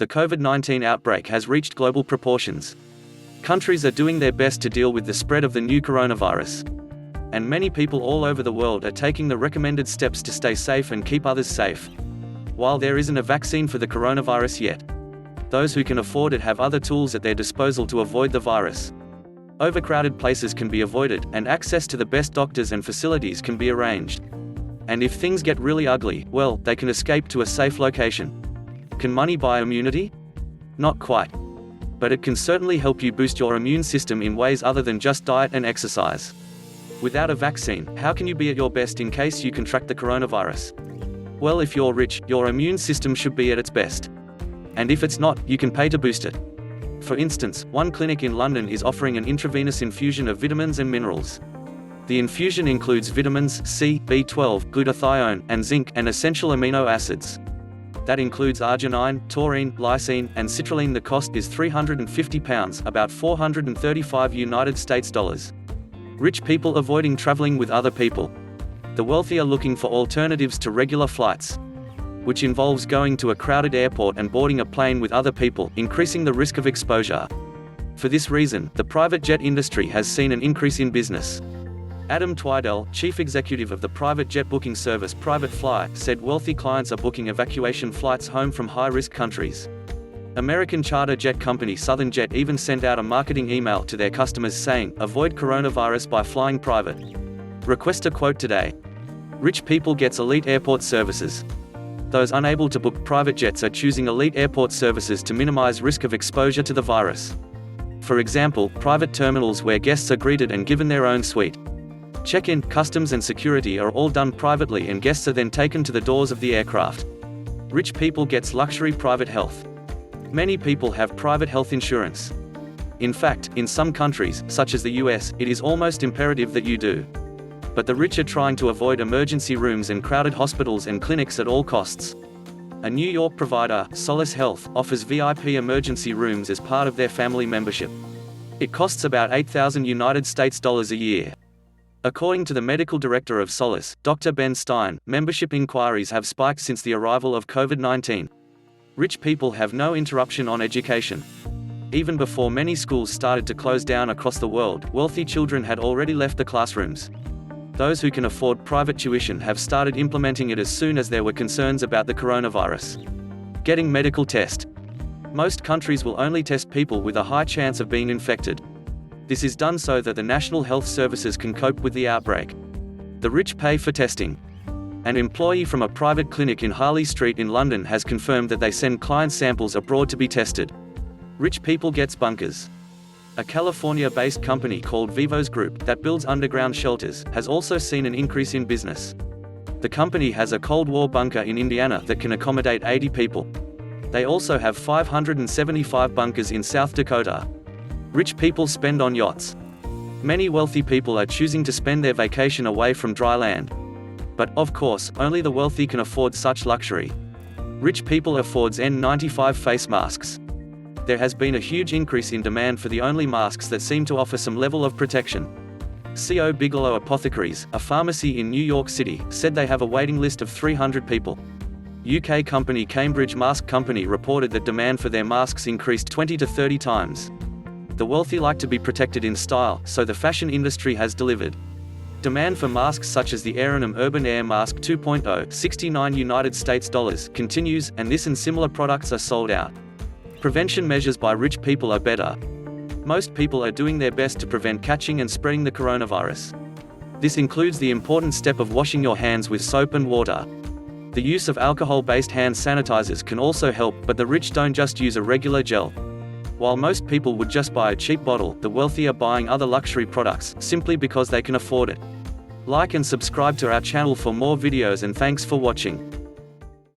The COVID-19 outbreak has reached global proportions. Countries are doing their best to deal with the spread of the new coronavirus. And many people all over the world are taking the recommended steps to stay safe and keep others safe. While there isn't a vaccine for the coronavirus yet, those who can afford it have other tools at their disposal to avoid the virus. Overcrowded places can be avoided, and access to the best doctors and facilities can be arranged. And if things get really ugly, well, they can escape to a safe location. Can money buy immunity? Not quite. But it can certainly help you boost your immune system in ways other than just diet and exercise. Without a vaccine, how can you be at your best in case you contract the coronavirus? Well, if you're rich, your immune system should be at its best. And if it's not, you can pay to boost it. For instance, one clinic in London is offering an intravenous infusion of vitamins and minerals. The infusion includes vitamins C, B12, glutathione, and zinc, and essential amino acids. That includes arginine, taurine, lysine, and citrulline. The cost is £350, about $435 United States dollars. Rich people avoiding traveling with other people. The wealthy are looking for alternatives to regular flights, which involves going to a crowded airport and boarding a plane with other people, increasing the risk of exposure. For this reason, the private jet industry has seen an increase in business. Adam Twidell, chief executive of the private jet booking service Private Fly, said wealthy clients are booking evacuation flights home from high-risk countries. American charter jet company Southern Jet even sent out a marketing email to their customers saying, "Avoid coronavirus by flying private. Request a quote today." Rich people gets elite airport services. Those unable to book private jets are choosing elite airport services to minimize risk of exposure to the virus. For example, private terminals where guests are greeted and given their own suite. Check-in, customs and security are all done privately, and guests are then taken to the doors of the aircraft. Rich people gets luxury private health. Many people have private health insurance. In fact, in some countries, such as the US, it is almost imperative that you do. But the rich are trying to avoid emergency rooms and crowded hospitals and clinics at all costs. A New York provider, Solace Health, offers VIP emergency rooms as part of their family membership. It costs about $8,000 United States dollars a year. According to the medical director of Solace, Dr. Ben Stein, membership inquiries have spiked since the arrival of COVID-19. Rich people have no interruption on education. Even before many schools started to close down across the world, wealthy children had already left the classrooms. Those who can afford private tuition have started implementing it as soon as there were concerns about the coronavirus. Getting medical test. Most countries will only test people with a high chance of being infected. This is done so that the national health services can cope with the outbreak. The rich pay for testing. An employee from a private clinic in Harley Street in London has confirmed that they send client samples abroad to be tested. Rich people gets bunkers. A California-based company called Vivos Group, that builds underground shelters, has also seen an increase in business. The company has a Cold War bunker in Indiana that can accommodate 80 people. They also have 575 bunkers in South Dakota. Rich people spend on yachts. Many wealthy people are choosing to spend their vacation away from dry land. But, of course, only the wealthy can afford such luxury. Rich people affords N95 face masks. There has been a huge increase in demand for the only masks that seem to offer some level of protection. C.O. Bigelow Apothecaries, a pharmacy in New York City, said they have a waiting list of 300 people. UK company Cambridge Mask Company reported that demand for their masks increased 20 to 30 times. The wealthy like to be protected in style, so the fashion industry has delivered. Demand for masks such as the Aeronym Urban Air Mask 2.0, 69 United States dollars, continues, and this and similar products are sold out. Prevention measures by rich people are better. Most people are doing their best to prevent catching and spreading the coronavirus. This includes the important step of washing your hands with soap and water. The use of alcohol-based hand sanitizers can also help, but the rich don't just use a regular gel. While most people would just buy a cheap bottle, the wealthy are buying other luxury products, simply because they can afford it. Like and subscribe to our channel for more videos, and thanks for watching.